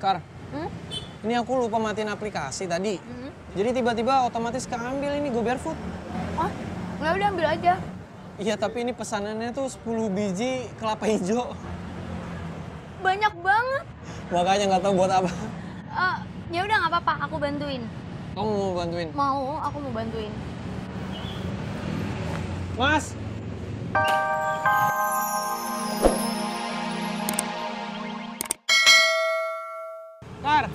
Kar, ini aku lupa matiin aplikasi tadi. Jadi tiba-tiba otomatis keambil ini GoBareFood. Oh, nggak udah ambil aja. Iya, tapi ini pesanannya tuh 10 biji kelapa hijau. Banyak banget. Makanya nggak tahu buat apa. Ya udah nggak apa-apa, aku bantuin. Kamu mau bantuin? Mau, aku mau bantuin. Mas! Kar,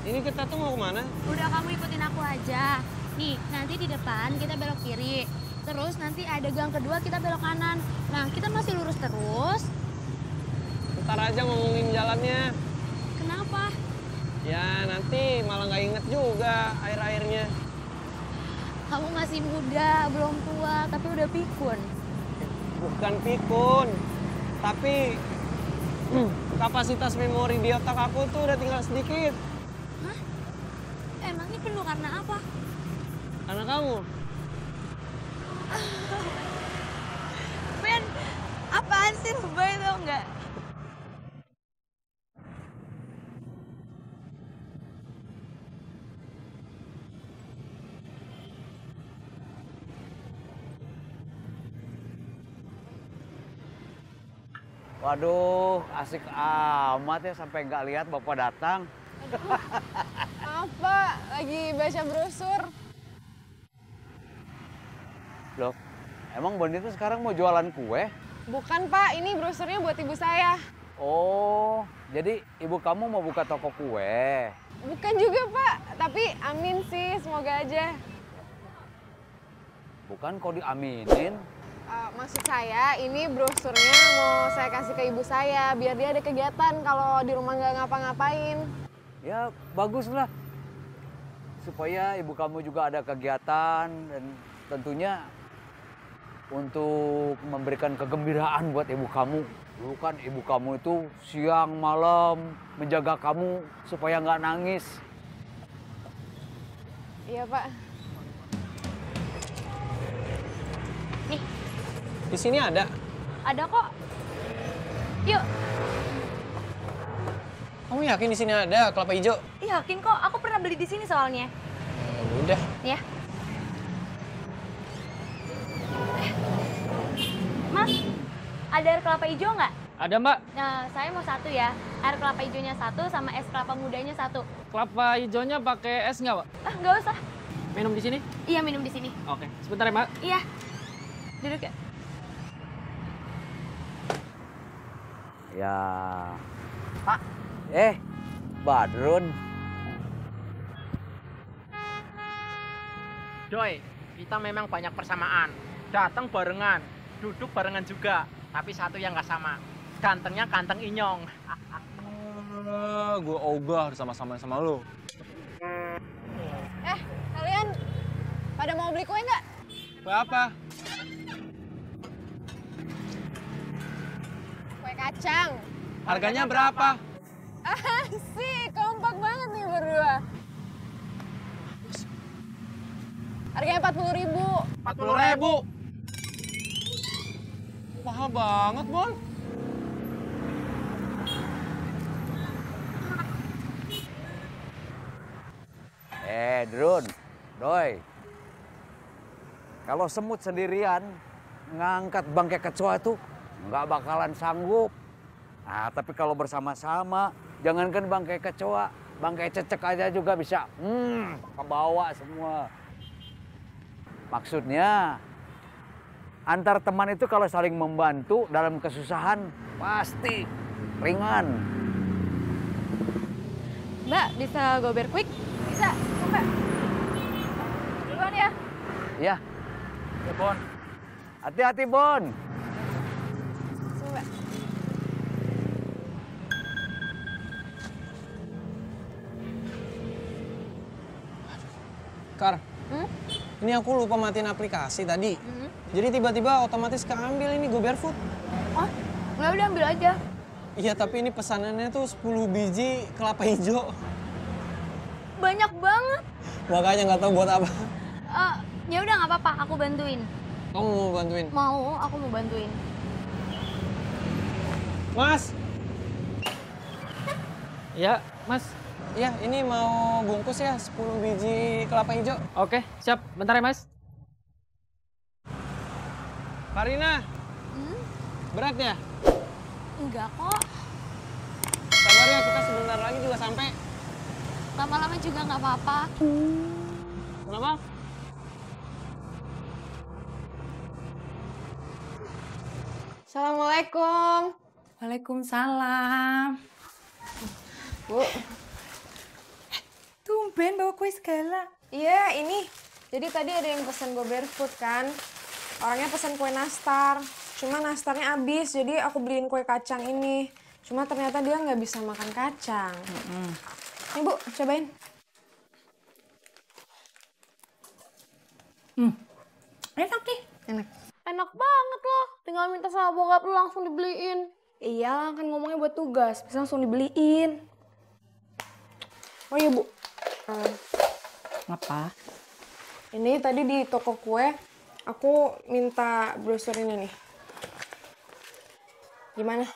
ini kita tuh mau kemana? Udah, kamu ikutin aku aja. Nih, nanti di depan kita belok kiri. Terus nanti ada gang kedua kita belok kanan. Nah, kita masih lurus terus. Ntar aja ngomongin jalannya. Kenapa? Ya nanti malah nggak inget juga air-airnya. Kamu masih muda, belum tua, tapi udah pikun. Bukan pikun, tapi kapasitas memori di otak aku tuh udah tinggal sedikit. Hah? Emangnya penuh karena apa? Karena kamu. Ben, apaan sih lebay tau nggak? Waduh, asik amat ya sampai nggak lihat Bapak datang. Maaf Pak, lagi baca brosur. Loh, emang Bondi itu sekarang mau jualan kue? Bukan Pak, ini brosurnya buat ibu saya. Oh, jadi ibu kamu mau buka toko kue? Bukan juga Pak, tapi amin sih, semoga aja. Bukan kok diaminin? Maksud saya, ini brosurnya mau saya kasih ke ibu saya, biar dia ada kegiatan kalau di rumah nggak ngapa-ngapain. Ya, bagus lah. Supaya ibu kamu juga ada kegiatan dan tentunya untuk memberikan kegembiraan buat ibu kamu. Dulu kan ibu kamu itu siang malam menjaga kamu supaya nggak nangis. Iya Pak. Nih, Di sini ada. ada kok. Yuk, Kamu yakin di sini ada kelapa hijau? yakin kok. Aku pernah beli di sini soalnya. Ya udah. Ya. Mas, ada air kelapa hijau nggak? Ada Mbak, Nah, saya mau satu ya. Air kelapa hijaunya satu sama es kelapa mudanya satu. kelapa hijaunya pakai es nggak Mbak? Nggak usah. Minum di sini? Iya, minum di sini. Oke, sebentar ya Mbak. Iya. Duduk ya. Ya. Pak. Badrun. Doi, kita memang banyak persamaan. Datang barengan, duduk barengan juga. Tapi satu yang nggak sama. Gantengnya ganteng Inyong. Gue ogah sama-sama sama lo. Kalian pada mau beli kue nggak? Kue apa? Kue kacang. Harganya berapa? Asik, kompak banget nih berdua. Harganya 40.000. 40.000. Mahal banget, Bon. Drun, Doi. Kalau semut sendirian ngangkat bangkai kecoa itu nggak bakalan sanggup. Nah, tapi kalau bersama-sama, jangankan bangkai kecoa, bangkai cecek aja juga bisa kebawa semua. Maksudnya, antar teman itu kalau saling membantu dalam kesusahan, pasti ringan. Mbak, bisa gober quick? Bisa, coba. Duluan ya. Ya, Ya, Bon. hati-hati Bon. Coba. Kar, ini aku lupa matiin aplikasi tadi. Jadi tiba-tiba otomatis keambil ini GoBareFood. Oh, nggak udah ambil aja. Iya, tapi ini pesanannya tuh 10 biji kelapa hijau. Banyak banget. Makanya nggak tahu buat apa. Ya udah nggak apa-apa, aku bantuin. Kamu mau bantuin? Mau, aku mau bantuin. Mas! Ya, Mas. Iya, ini mau bungkus ya 10 biji kelapa hijau. Oke, siap. Bentar ya, Mas. Karina, berat ya? Enggak kok, Sabar ya, kita sebentar lagi juga sampai. lama-lama juga nggak apa-apa. Kenapa? Assalamualaikum. Waalaikumsalam. Bu. Tumben bawa kue segala. Iya, ini. Jadi tadi ada yang pesan GoBear Food kan. Orangnya pesan kue nastar. Cuma nastarnya habis, jadi aku beliin kue kacang ini. Cuma ternyata dia nggak bisa makan kacang. Nih Bu, cobain. Enak deh. Enak. Enak banget loh, tinggal minta sama bokap lu langsung dibeliin. Iya, kan ngomongnya buat tugas, bisa langsung dibeliin. Oh iya Bu, Apa? ini tadi di toko kue, aku minta brosur ini nih. Gimana?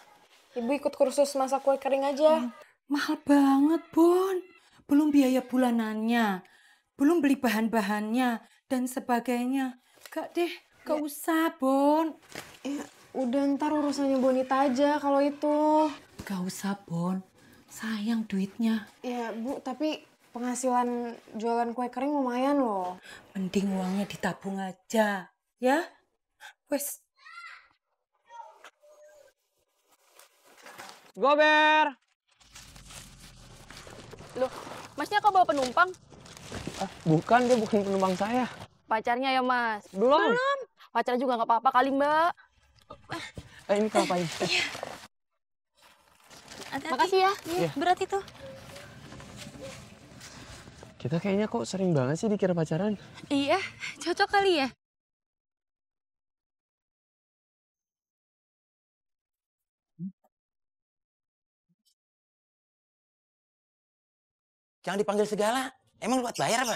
Ibu ikut kursus masak kue kering aja. Mahal banget, Bon. Belum biaya bulanannya. Belum beli bahan-bahannya dan sebagainya. Gak deh, gak usah, Bon. Ya, udah ntar urusannya Bonita aja kalau itu. Gak usah, Bon. Sayang duitnya. Ya Bu, tapi penghasilan jualan kue kering lumayan loh. Mending uangnya ditabung aja. Ya? Wes. Gober! Loh, masnya kok bawa penumpang? Bukan, dia bukan penumpang saya. Pacarnya ya, Mas? Belum. Pacarnya juga nggak apa-apa kali, Mbak. Ini kelapa ini. Makasih ya. Iya. Berat itu. Kita kayaknya kok sering banget sih dikira pacaran. Iya, cocok kali ya. Jangan dipanggil segala. Emang lu buat bayar apa?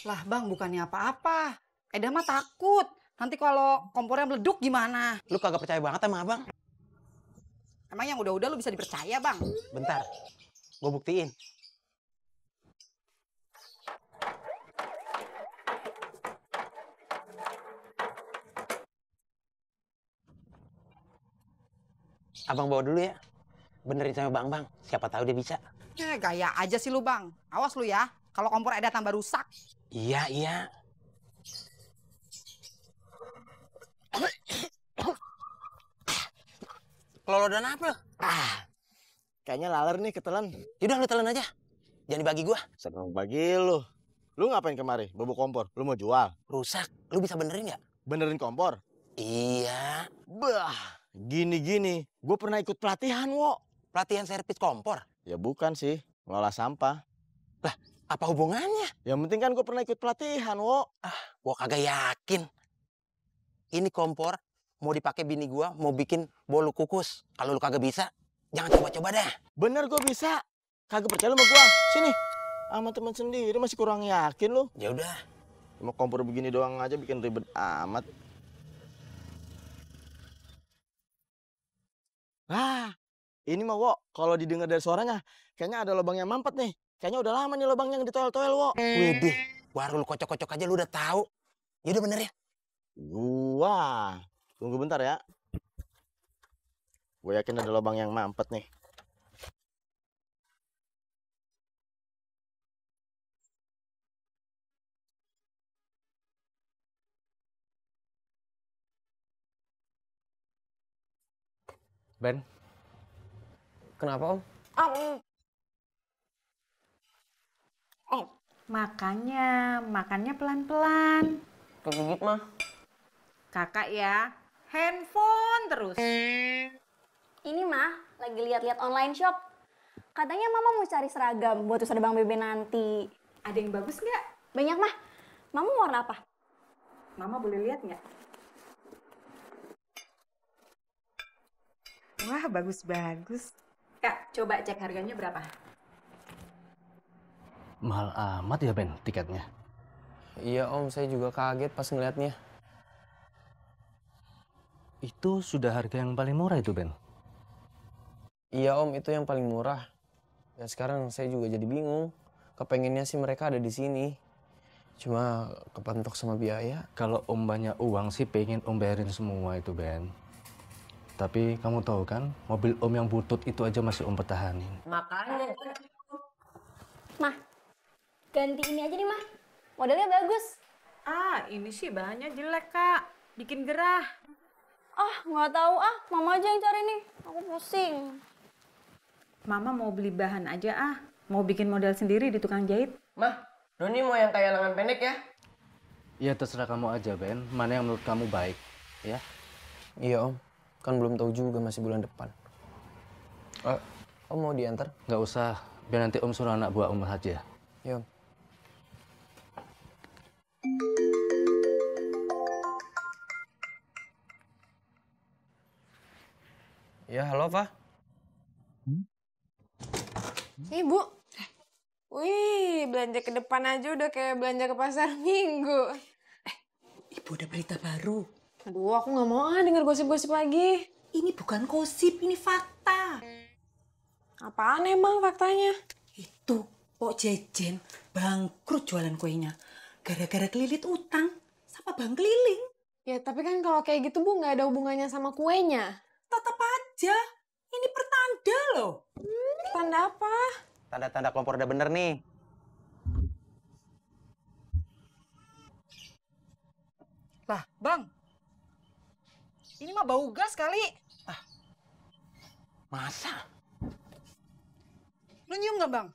Lah, Bang, bukannya apa-apa. Eda mah takut. Nanti kalau kompornya meleduk gimana? Lu kagak percaya banget sama abang? Emang yang udah-udah lu bisa dipercaya, Bang? Bentar, gue buktiin. Abang bawa dulu ya. Benerin sama Bang, siapa tahu dia bisa. Gaya aja sih lu, Bang. Awas lu ya. Kalau kompor Eda tambah rusak. Iya, iya. Kelolodan apa lo? Kayaknya laler nih ketelan. Yaudah lu telan aja. Jangan dibagi gua. Seneng bagi lu. Lu ngapain kemari? Bobo kompor. Lu mau jual? Rusak. Lu bisa benerin nggak? Benerin kompor? Iya. Bah, gini-gini. Gue pernah ikut pelatihan, wo. Pelatihan servis kompor. Ya bukan sih. Ngelola sampah. Lah, apa hubungannya? Yang penting kan gue pernah ikut pelatihan, wo. Gua kagak yakin. Ini kompor mau dipakai bini gua mau bikin bolu kukus. Kalau lu kagak bisa, jangan coba-coba dah. Bener gue bisa. Kagak percaya lu sama gua. Sini. Sama teman sendiri masih kurang yakin lu. Ya udah. Cuma kompor begini doang aja bikin ribet amat. Ini mah, wo, kalau didengar dari suaranya, kayaknya ada lubang yang mampet nih. Kayaknya udah lama nih lubang yang ditoel-toel, wo. Widih, baru lu kocok-kocok aja lu udah tahu. Ya udah bener ya. Wah, tunggu bentar ya. Gue yakin ada lubang yang mampet nih. Ben, kenapa Om? Makannya pelan-pelan. Kegigit mah. Kakak ya, handphone terus. Ini mah lagi lihat-lihat online shop. Katanya Mama mau cari seragam buat usaha Bang Bebe nanti. Ada yang bagus nggak? Banyak mah. Mama mau warna apa? Mama boleh lihat nggak? Wah, bagus-bagus. Kak, coba cek harganya berapa? Mahal amat ya, Ben, tiketnya? Iya Om, saya juga kaget pas ngeliatnya. Itu sudah harga yang paling murah itu, Ben. Iya Om, itu yang paling murah. Dan sekarang saya juga jadi bingung. Kepengennya sih mereka ada di sini. Cuma kepentok sama biaya. Kalau Om banyak uang sih pengen Om bayarin semua itu, Ben. Tapi kamu tahu kan, mobil Om yang butut itu aja masih Om pertahanin. Makanya. Mah, ganti ini aja nih, Mah. Modelnya bagus. Ah, ini sih bahannya jelek, Kak. Bikin gerah. Ah, nggak tahu ah. Mama aja yang cari nih. Aku pusing. Mama mau beli bahan aja ah. Mau bikin model sendiri di tukang jahit. Mah, Doni mau yang kayak lengan pendek ya? Ya terserah kamu aja, Ben. Mana yang menurut kamu baik, ya? Iya Om, kan belum tahu juga masih bulan depan. Om mau diantar? Nggak usah, biar nanti Om suruh anak buah Om aja. Iya Om. Ya, halo Pak. Ibu. Wih, belanja ke depan aja udah kayak belanja ke pasar minggu. Ibu ada berita baru. Aduh, aku nggak mau denger gosip-gosip lagi. Ini bukan gosip, ini fakta. Apaan emang faktanya? Itu, Pok Jejen bangkrut jualan kuenya. Gara-gara kelilit utang sama Bang Keliling. Ya, tapi kan kalau kayak gitu, Bu, nggak ada hubungannya sama kuenya. Tetap aja, ini pertanda loh. Tanda apa? Tanda-tanda kompor udah bener nih. Lah, Bang. Ini mah bau gas kali. Masa? Lu nyium nggak, Bang?